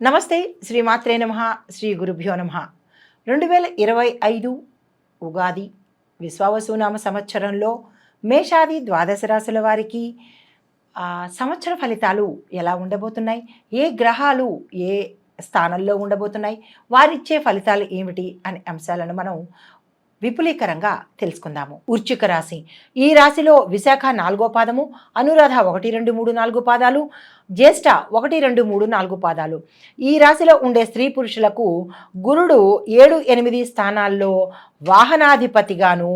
నమస్తే శ్రీమాత్రే నమః శ్రీ గురుభ్యో నమః 2025 ఉగాది విశ్వావసునామ సంవత్సరంలో మేషాది ద్వాదశ రాశుల వారికి సంవత్సర ఫలితాలు ఎలా ఉండబోతున్నాయి, ఏ గ్రహాలు ఏ స్థానంలో ఉండబోతున్నాయి, వారిచ్చే ఫలితాలు ఏమిటి అనే అంశాలను మనం విపులీకరంగా తెలుసుకుందాము. వృశ్చిక రాశి. ఈ రాశిలో విశాఖ 4వ పాదము, అనురాధ 1, 2, 3, 4 పాదాలు, జ్యేష్ఠ 1, 2, 3, 4 పాదాలు. ఈ రాశిలో ఉండే స్త్రీ పురుషులకు గురుడు 7, 8 స్థానాల్లో వాహనాధిపతిగాను,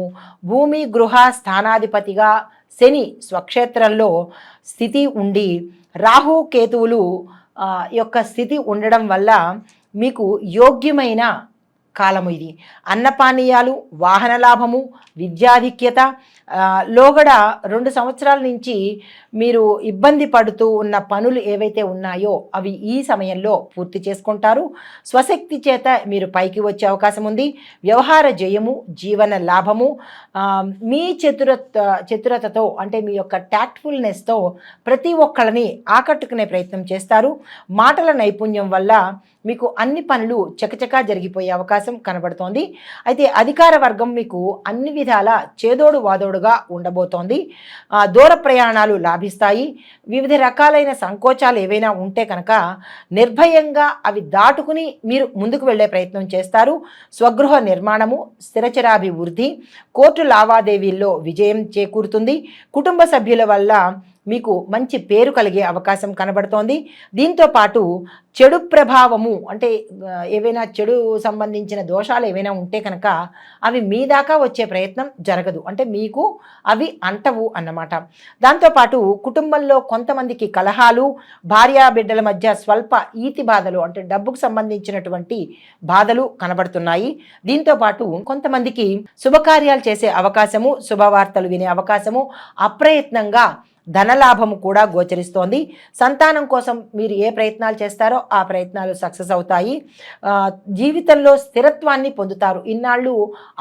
భూమి గృహ స్థానాధిపతిగా శని స్వక్షేత్రంలో స్థితి ఉండి, రాహు కేతువులు యొక్క స్థితి ఉండడం వల్ల మీకు యోగ్యమైన కాలము ఇది. అన్నపానీయాలు, వాహన లాభము, విద్యాధిక్యత, లోగడ 2 సంవత్సరాల నుంచి మీరు ఇబ్బంది పడుతూ ఉన్న పనులు ఏవైతే ఉన్నాయో అవి ఈ సమయంలో పూర్తి చేసుకుంటారు. స్వశక్తి చేత మీరు పైకి వచ్చే అవకాశం ఉంది. వ్యవహార జయము, జీవన లాభము, మీ చతురతతో అంటే మీ యొక్క టాక్ట్ఫుల్నెస్తో ప్రతి ఒక్కళ్ళని ఆకట్టుకునే ప్రయత్నం చేస్తారు. మాటల నైపుణ్యం వల్ల మీకు అన్ని పనులు చకచకా జరిగిపోయే అవకాశం కనబడుతోంది. అయితే అధికార వర్గం మీకు అన్ని విధాల చేదోడు వాదోడుగా ఉండబోతోంది. దూర ప్రయాణాలు లాభిస్తాయి. వివిధ రకాలైన సంకోచాలు ఏవైనా ఉంటే కనుక నిర్భయంగా అవి దాటుకుని మీరు ముందుకు వెళ్ళే ప్రయత్నం చేస్తారు. స్వగృహ నిర్మాణము, స్థిరచరాభివృద్ధి, కోర్టు లావాదేవీల్లో విజయం చేకూరుతుంది. కుటుంబ సభ్యుల వల్ల మీకు మంచి పేరు కలిగే అవకాశం కనబడుతోంది. దీంతో పాటు చెడు ప్రభావము అంటే ఏవైనా చెడు సంబంధించిన దోషాలు ఏవైనా ఉంటే కనుక అవి మీ దాకా వచ్చే ప్రయత్నం జరగదు, అంటే మీకు అవి అంటవు అన్నమాట. దాంతోపాటు కుటుంబంలో కొంతమందికి కలహాలు, భార్యాబిడ్డల మధ్య స్వల్ప ఈతి బాధలు అంటే డబ్బుకు సంబంధించినటువంటి బాధలు కనబడుతున్నాయి. దీంతోపాటు కొంతమందికి శుభకార్యాలు చేసే అవకాశము, శుభవార్తలు వినే అవకాశము, అప్రయత్నంగా ధనలాభము కూడా గోచరిస్తోంది. సంతానం కోసం మీరు ఏ ప్రయత్నాలు చేస్తారో ఆ ప్రయత్నాలు సక్సెస్ అవుతాయి. జీవితంలో స్థిరత్వాన్ని పొందుతారు. ఇన్నాళ్ళు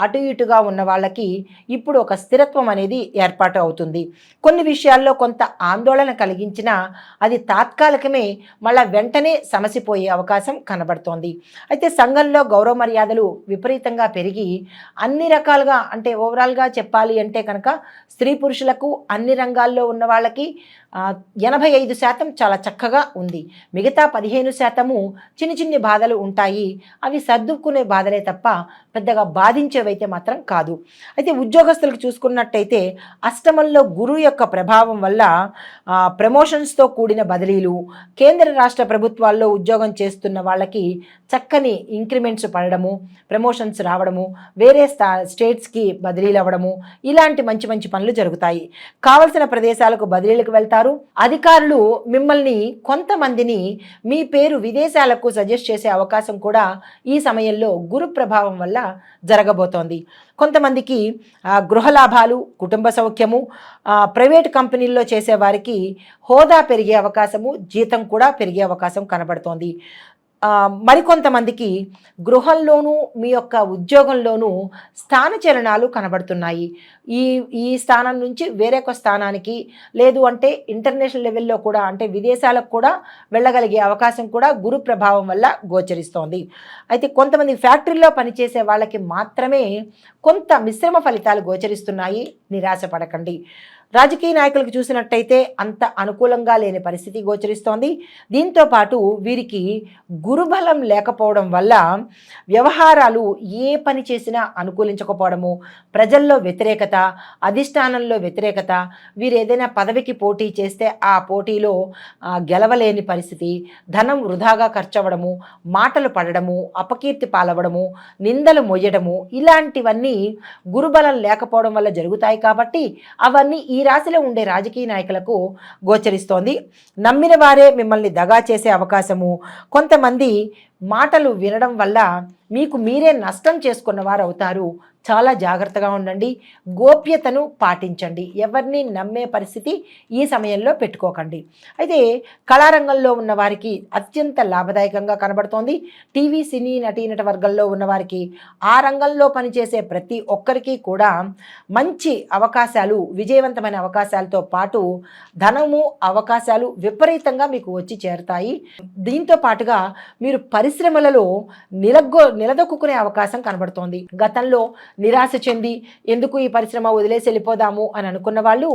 అటు ఇటుగా ఉన్న వాళ్ళకి ఇప్పుడు ఒక స్థిరత్వం అనేది ఏర్పాటు అవుతుంది. కొన్ని విషయాల్లో కొంత ఆందోళన కలిగించినా అది తాత్కాలికమే, మళ్ళీ వెంటనే సమసిపోయే అవకాశం కనబడుతోంది. అయితే సంఘంలో గౌరవ మర్యాదలు విపరీతంగా పెరిగి అన్ని రకాలుగా అంటే ఓవరాల్గా చెప్పాలి అంటే కనుక స్త్రీ పురుషులకు అన్ని రంగాల్లో ఉన్న వాళ్ళకి 85% చాలా చక్కగా ఉంది. మిగతా 15% చిన్ని చిన్ని బాధలు ఉంటాయి. అవి సర్దుకునే బాధలే తప్ప పెద్దగా బాధించేవైతే మాత్రం కాదు. అయితే ఉద్యోగస్తులకు చూసుకున్నట్టయితే అష్టమంలో గురువు యొక్క ప్రభావం వల్ల ప్రమోషన్స్తో కూడిన బదిలీలు, కేంద్ర రాష్ట్ర ప్రభుత్వాల్లో ఉద్యోగం చేస్తున్న వాళ్ళకి చక్కని ఇంక్రిమెంట్స్ పడడము, ప్రమోషన్స్ రావడము, వేరే స్టేట్స్కి బదిలీలు అవ్వడము, ఇలాంటి మంచి మంచి పనులు జరుగుతాయి. కావలసిన ప్రదేశాలకు బదిలీలకు వెళ్తారు. అధికారులు మిమ్మల్ని కొంతమందిని మీ పేరు విదేశాలకు సజెస్ట్ చేసే అవకాశం కూడా ఈ సమయంలో గురు ప్రభావం వల్ల జరగబోతోంది. కొంతమందికి గృహ లాభాలు, కుటుంబ సౌఖ్యము, ప్రైవేట్ కంపెనీల్లో చేసేవారికి హోదా పెరిగే అవకాశము, జీతం కూడా పెరిగే అవకాశం కనబడుతోంది. మరికొంతమందికి గృహంలోనూ మీ యొక్క ఉద్యోగంలోనూ స్థానచలనాలు కనబడుతున్నాయి. ఈ స్థానం నుంచి వేరొక స్థానానికి, లేదు అంటే ఇంటర్నేషనల్ లెవెల్లో కూడా అంటే విదేశాలకు కూడా వెళ్ళగలిగే అవకాశం కూడా గురు ప్రభావం వల్ల గోచరిస్తోంది. అయితే కొంతమంది ఫ్యాక్టరీలో పనిచేసే వాళ్ళకి మాత్రమే కొంత మిశ్రమ ఫలితాలు గోచరిస్తున్నాయి. నిరాశపడకండి. రాజకీయ నాయకులకు చూసినట్టయితే అంత అనుకూలంగా లేని పరిస్థితి గోచరిస్తోంది. దీంతో పాటు వీరికి గురుబలం లేకపోవడం వల్ల వ్యవహారాలు ఏ పని చేసినా అనుకూలించకపోవడము, ప్రజల్లో వ్యతిరేకత, అధిష్టానంలో వ్యతిరేకత, వీరు ఏదైనా పదవికి పోటీ చేస్తే ఆ పోటీలో గెలవలేని పరిస్థితి, ధనం వృధాగా ఖర్చవడము, మాటలు పడడము, అపకీర్తి పాలవడము, నిందలు మొయ్యడము, ఇలాంటివన్నీ గురుబలం లేకపోవడం వల్ల జరుగుతాయి. కాబట్టి అవన్నీ ఈ రాశిలో ఉండే రాజకీయ నాయకులకు గోచరిస్తోంది. నమ్మిన వారే మిమ్మల్ని దగా చేసే అవకాశము, కొంతమంది మాటలు వినడం వల్ల మీకు మీరే నష్టం చేసుకున్న వారు అవుతారు. చాలా జాగ్రత్తగా ఉండండి. గోప్యతను పాటించండి. ఎవరిని నమ్మే పరిస్థితి ఈ సమయంలో పెట్టుకోకండి. అయితే కళారంగంలో ఉన్న వారికి అత్యంత లాభదాయకంగా కనబడుతోంది. టీవీ, సినీ నటీనట వర్గంలో ఉన్నవారికి, ఆ రంగంలో పనిచేసే ప్రతి ఒక్కరికి కూడా మంచి అవకాశాలు, విజయవంతమైన అవకాశాలతో పాటు ధనము, అవకాశాలు విపరీతంగా మీకు వచ్చి చేరతాయి. దీంతో పాటుగా మీరు పరిశ్రమలలో నిలదొక్కునే అవకాశం కనబడుతోంది. గతంలో నిరాశ చెంది ఎందుకు ఈ పరిశ్రమ వదిలేసి వెళ్ళిపోదాము అని అనుకున్న వాళ్ళు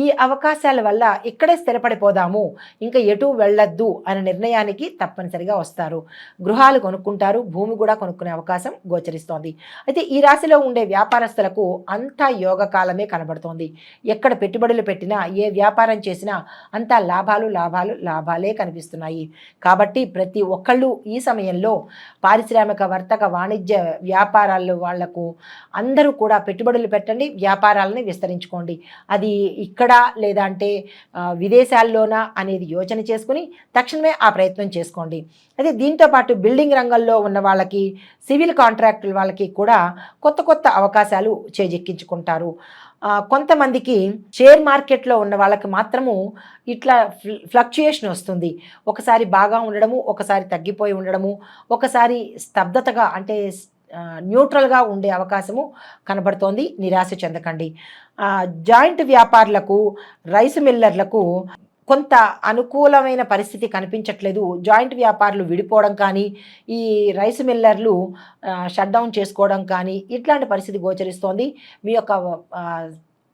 ఈ అవకాశాల వల్ల ఇక్కడే స్థిరపడిపోదాము, ఇంకా ఎటు వెళ్ళొద్దు అనే నిర్ణయానికి తప్పనిసరిగా వస్తారు. గృహాలు కొనుక్కుంటారు, భూమి కూడా కొనుక్కునే అవకాశం గోచరిస్తోంది. అయితే ఈ రాశిలో ఉండే వ్యాపారస్తులకు అంతా యోగకాలమే కనబడుతోంది. ఎక్కడ పెట్టుబడులు పెట్టినా, ఏ వ్యాపారం చేసినా అంతా లాభాలు లాభాలు లాభాలే కనిపిస్తున్నాయి. కాబట్టి ప్రతి ఒక్కళ్ళు ఈ సమయంలో పారిశ్రామిక, వర్తక, వాణిజ్య వ్యాపారాల్లో వాళ్లకు అందరూ కూడా పెట్టుబడులు పెట్టండి, వ్యాపారాలని విస్తరించుకోండి. అది ఇక్కడ లేదా అంటే విదేశాల్లోనా అనేది యోచన చేసుకుని తక్షణమే ఆ ప్రయత్నం చేసుకోండి. అయితే దీంతో పాటు బిల్డింగ్ రంగంలో ఉన్న వాళ్ళకి, సివిల్ కాంట్రాక్టుల వాళ్ళకి కూడా కొత్త కొత్త అవకాశాలు చేజెక్కించుకుంటారు. కొంతమందికి షేర్ మార్కెట్లో ఉన్న వాళ్ళకి మాత్రము ఇట్లా ఫ్లక్చుయేషన్ వస్తుంది. ఒకసారి బాగా ఉండడము, ఒకసారి తగ్గిపోయి ఉండడము, ఒకసారి స్తబ్దతగా అంటే న్యూట్రల్గా ఉండే అవకాశము కనబడుతోంది. నిరాశ చెందకండి. జాయింట్ వ్యాపారులకు, రైస్ మిల్లర్లకు కొంత అనుకూలమైన పరిస్థితి కనిపించట్లేదు. జాయింట్ వ్యాపారులు విడిపోవడం కానీ, ఈ రైస్ మిల్లర్లు షట్ డౌన్ చేసుకోవడం కానీ ఇట్లాంటి పరిస్థితి గోచరిస్తోంది. మీ యొక్క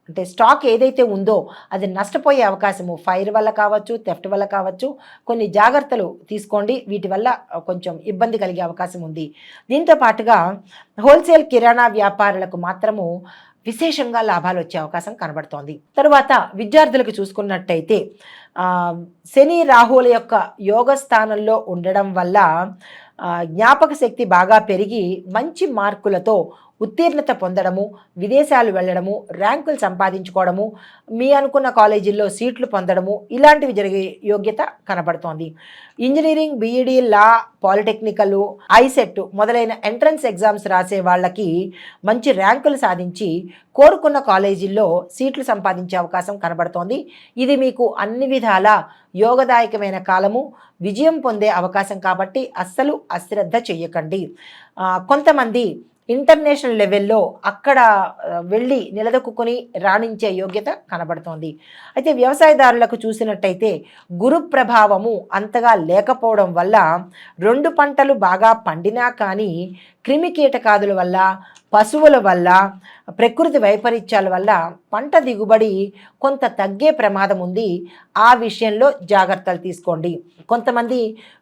అంటే స్టాక్ ఏదైతే ఉందో అది నష్టపోయే అవకాశము ఫైర్ వల్ల కావచ్చు, థెఫ్ట్ వల్ల కావచ్చు. కొన్ని జాగ్రత్తలు తీసుకోండి, వీటి వల్ల కొంచెం ఇబ్బంది కలిగే అవకాశం ఉంది. దీంతో పాటుగా హోల్సేల్ కిరాణా వ్యాపారులకు మాత్రము విశేషంగా లాభాలు వచ్చే అవకాశం కనబడుతోంది. తరువాత విద్యార్థులకు చూసుకున్నట్టయితే శని, రాహువుల యొక్క యోగ స్థానంలో ఉండడం వల్ల జ్ఞాపక శక్తి బాగా పెరిగి మంచి మార్కులతో ఉత్తీర్ణత పొందడము, విదేశాలు వెళ్ళడము, ర్యాంకులు సంపాదించుకోవడము, మీ అనుకున్న కాలేజీల్లో సీట్లు పొందడము ఇలాంటివి జరిగే యోగ్యత కనబడుతోంది. ఇంజనీరింగ్, బీఈడీ, లా, పాలిటెక్నికల్, ఐసెట్ మొదలైన ఎంట్రన్స్ ఎగ్జామ్స్ రాసే వాళ్ళకి మంచి ర్యాంకులు సాధించి కోరుకున్న కాలేజీల్లో సీట్లు సంపాదించే అవకాశం కనబడుతోంది. ఇది మీకు అన్ని విధాల యోగదాయకమైన కాలము, విజయం పొందే అవకాశం కాబట్టి అస్సలు అశ్రద్ధ చెయ్యకండి. కొంతమంది ఇంటర్నేషనల్ లెవెల్లో అక్కడ వెళ్ళి నిలదొక్కుని రాణించే యోగ్యత కనబడుతోంది. అయితే వ్యవసాయదారులకు చూసినట్టయితే గురు ప్రభావము అంతగా లేకపోవడం వల్ల 2 పంటలు బాగా పండినా కానీ క్రిమి కీటకాదుల వల్ల, పశువుల వల్ల, ప్రకృతి వైపరీత్యాల వల్ల పంట దిగుబడి కొంత తగ్గే ప్రమాదం ఉంది. ఆ విషయంలో జాగ్రత్తలు తీసుకోండి. కొంతమంది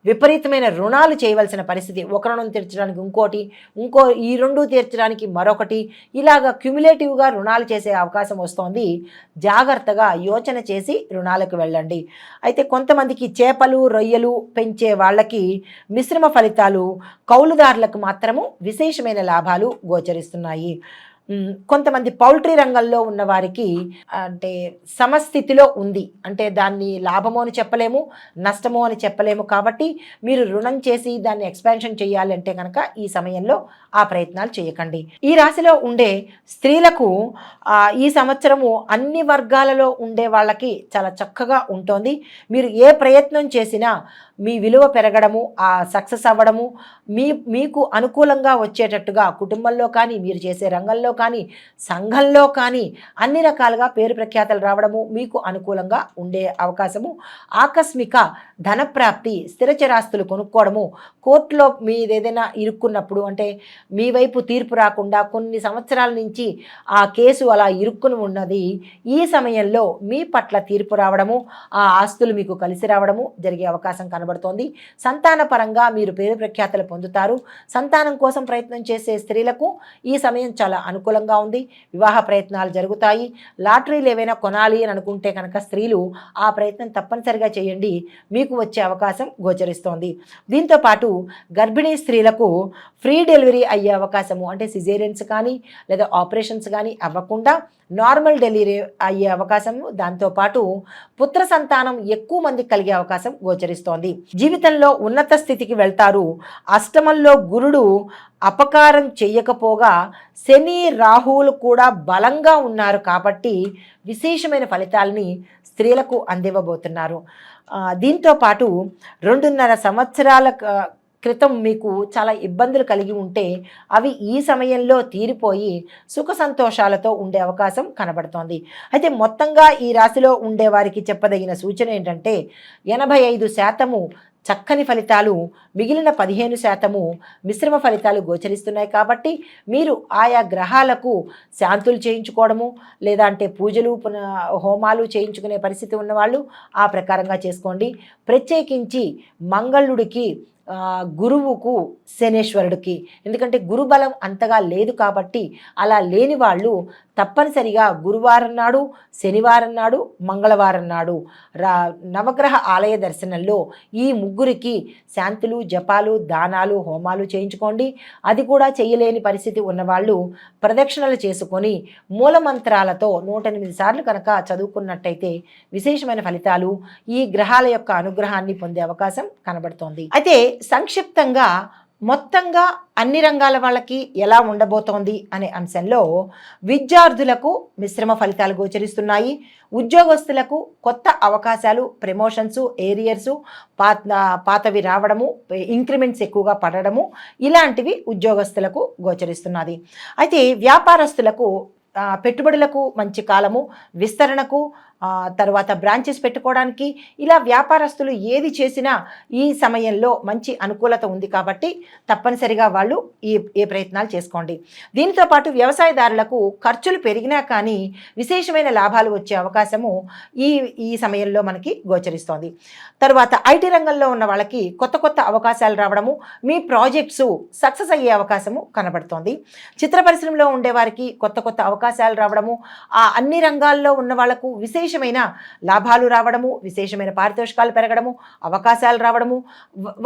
విపరీతమైన రుణాలు చేయవలసిన పరిస్థితి, ఒక రుణం తీర్చడానికి ఇంకోటి, ఈ 2 తీర్చడానికి మరొకటి, ఇలాగా క్యుములేటివ్గా రుణాలు చేసే అవకాశం వస్తోంది. జాగ్రత్తగా యోచన చేసి రుణాలకు వెళ్ళండి. అయితే కొంతమందికి చేపలు, రొయ్యలు పెంచే వాళ్ళకి మిశ్రమ ఫలితాలు, కౌలుదారులకు మాత్రము విశేషమైన లాభాలు గోచరిస్తున్నాయి. కొంతమంది పౌల్ట్రీ రంగంలో ఉన్న వారికి అంటే సమస్థితిలో ఉంది, అంటే దాన్ని లాభమో అని చెప్పలేము, నష్టమో అని చెప్పలేము. కాబట్టి మీరు రుణం చేసి దాన్ని ఎక్స్పాన్షన్ చేయాలంటే కనుక ఈ సమయంలో ఆ ప్రయత్నాలు చేయకండి. ఈ రాశిలో ఉండే స్త్రీలకు ఈ సంవత్సరము అన్ని వర్గాలలో ఉండే వాళ్ళకి చాలా చక్కగా ఉంటుంది. మీరు ఏ ప్రయత్నం చేసినా మీ విలువ పెరగడము, ఆ సక్సెస్ అవ్వడము, మీకు అనుకూలంగా వచ్చేటట్టుగా కుటుంబంలో కానీ, మీరు చేసే రంగంలో కానీ, సంఘంలో కానీ అన్ని రకాలుగా పేరు ప్రఖ్యాతలు రావడము, మీకు అనుకూలంగా ఉండే అవకాశము, ఆకస్మిక ధనప్రాప్తి, స్థిరచరాస్తులు కొనుక్కోవడము, కోర్టులో మీదేదైనా ఇరుక్కున్నప్పుడు అంటే మీ వైపు తీర్పు రాకుండా కొన్ని సంవత్సరాల నుంచి ఆ కేసు అలా ఇరుక్కుని ఉన్నది, ఈ సమయంలో మీ పట్ల తీర్పు రావడము, ఆ ఆస్తులు మీకు కలిసి రావడము జరిగే అవకాశం కనబడుతోంది. సంతాన పరంగా మీరు పేరు ప్రఖ్యాతలు పొందుతారు. సంతానం కోసం ప్రయత్నం చేసే స్త్రీలకు ఈ సమయం చాలా అనుకూలంగా ఉంది. వివాహ ప్రయత్నాలు జరుగుతాయి. లాటరీలు ఏవైనా కొనాలి అని అనుకుంటే కనుక స్త్రీలు ఆ ప్రయత్నం తప్పనిసరిగా చేయండి, మీకు వచ్చే అవకాశం గోచరిస్తోంది. దీంతోపాటు గర్భిణీ స్త్రీలకు ఫ్రీ డెలివరీ అయ్యే అవకాశము, అంటే సిజేరియన్స్ కానీ లేదా ఆపరేషన్స్ కానీ అవ్వకుండా నార్మల్ డెలివరీ అయ్యే అవకాశము, దాంతోపాటు పుత్ర సంతానం ఎక్కువ మందికి కలిగే అవకాశం గోచరిస్తోంది. జీవితంలో ఉన్నత స్థితికి వెళ్తారు. అష్టమంలో గురుడు అపకారం చెయ్యకపోగా శని రాహువులు కూడా బలంగా ఉన్నారు కాబట్టి విశేషమైన ఫలితాలని స్త్రీలకు అందివ్వబోతున్నారు. దీంతో పాటు 2.5 సంవత్సరాల క్రితం మీకు చాలా ఇబ్బందులు కలిగి ఉంటే అవి ఈ సమయంలో తీరిపోయి సుఖ సంతోషాలతో ఉండే అవకాశం కనబడుతోంది. అయితే మొత్తంగా ఈ రాశిలో ఉండే వారికి చెప్పదగిన సూచన ఏంటంటే 85% చక్కని ఫలితాలు, మిగిలిన 15% మిశ్రమ ఫలితాలు గోచరిస్తున్నాయి. కాబట్టి మీరు ఆయా గ్రహాలకు శాంతులు చేయించుకోవడము, లేదా అంటే పూజలు హోమాలు చేయించుకునే పరిస్థితి ఉన్నవాళ్ళు ఆ ప్రకారంగా చేసుకోండి. ప్రత్యేకించి మంగళుడికి, గురువుకు, శనేశ్వరుడికి, ఎందుకంటే గురుబలం అంతగా లేదు కాబట్టి అలా లేని వాళ్ళు తప్పనిసరిగా గురువారం నాడు, శనివారం నాడు, మంగళవారం నాడు నవగ్రహ ఆలయ దర్శనంలో ఈ ముగ్గురికి శాంతులు, జపాలు, దానాలు, హోమాలు చేయించుకోండి. అది కూడా చేయలేని పరిస్థితి ఉన్నవాళ్ళు ప్రదక్షిణలు చేసుకొని మూలమంత్రాలతో 108 సార్లు కనుక చదువుకున్నట్టయితే విశేషమైన ఫలితాలు, ఈ గ్రహాల యొక్క అనుగ్రహాన్ని పొందే అవకాశం కనబడుతోంది. అయితే సంక్షిప్తంగా మొత్తంగా అన్ని రంగాల వాళ్ళకి ఎలా ఉండబోతోంది అనే అంశంలో విద్యార్థులకు మిశ్రమ ఫలితాలు గోచరిస్తున్నాయి. ఉద్యోగస్తులకు కొత్త అవకాశాలు, ప్రమోషన్స్, ఏరియర్సు, పాతవి రావడము, ఇంక్రిమెంట్స్ ఎక్కువగా పడడము, ఇలాంటివి ఉద్యోగస్తులకు గోచరిస్తున్నది. అయితే వ్యాపారస్తులకు పెట్టుబడులకు మంచి కాలము, విస్తరణకు, తర్వాత బ్రాంచెస్ పెట్టుకోవడానికి, ఇలా వ్యాపారస్తులు ఏది చేసినా ఈ సమయంలో మంచి అనుకూలత ఉంది కాబట్టి తప్పనిసరిగా వాళ్ళు ఈ ప్రయత్నాలు చేసుకోండి. దీనితో పాటు వ్యవసాయదారులకు ఖర్చులు పెరిగినా కానీ విశేషమైన లాభాలు వచ్చే అవకాశము ఈ సమయంలో మనకి గోచరిస్తోంది. తర్వాత ఐటీ రంగంలో ఉన్న వాళ్ళకి కొత్త కొత్త అవకాశాలు రావడము, మీ ప్రాజెక్ట్స్ సక్సెస్ అయ్యే అవకాశము కనబడుతోంది. చిత్ర పరిశ్రమలో ఉండే వారికి కొత్త కొత్త అవకాశాలు రావడము, ఆ అన్ని రంగాల్లో ఉన్న వాళ్లకు విశేషమైన లాభాలు రావడము, విశేషమైన పారితోషికాలు పెరగడము, అవకాశాలు రావడము,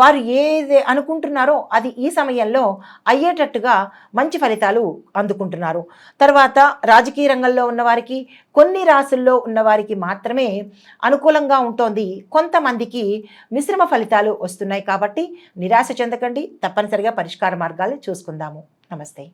వారు ఏది అనుకుంటున్నారో అది ఈ సమయంలో అయ్యేటట్టుగా మంచి ఫలితాలు అందుకుంటున్నారు. తర్వాత రాజకీయ రంగంలో ఉన్నవారికి, కొన్ని రాసుల్లో ఉన్నవారికి మాత్రమే అనుకూలంగా ఉంటోంది. కొంతమందికి మిశ్రమ ఫలితాలు వస్తున్నాయి కాబట్టి నిరాశ చెందకండి. తప్పనిసరిగా పరిష్కార మార్గాలు చూసుకుందాము. నమస్తే.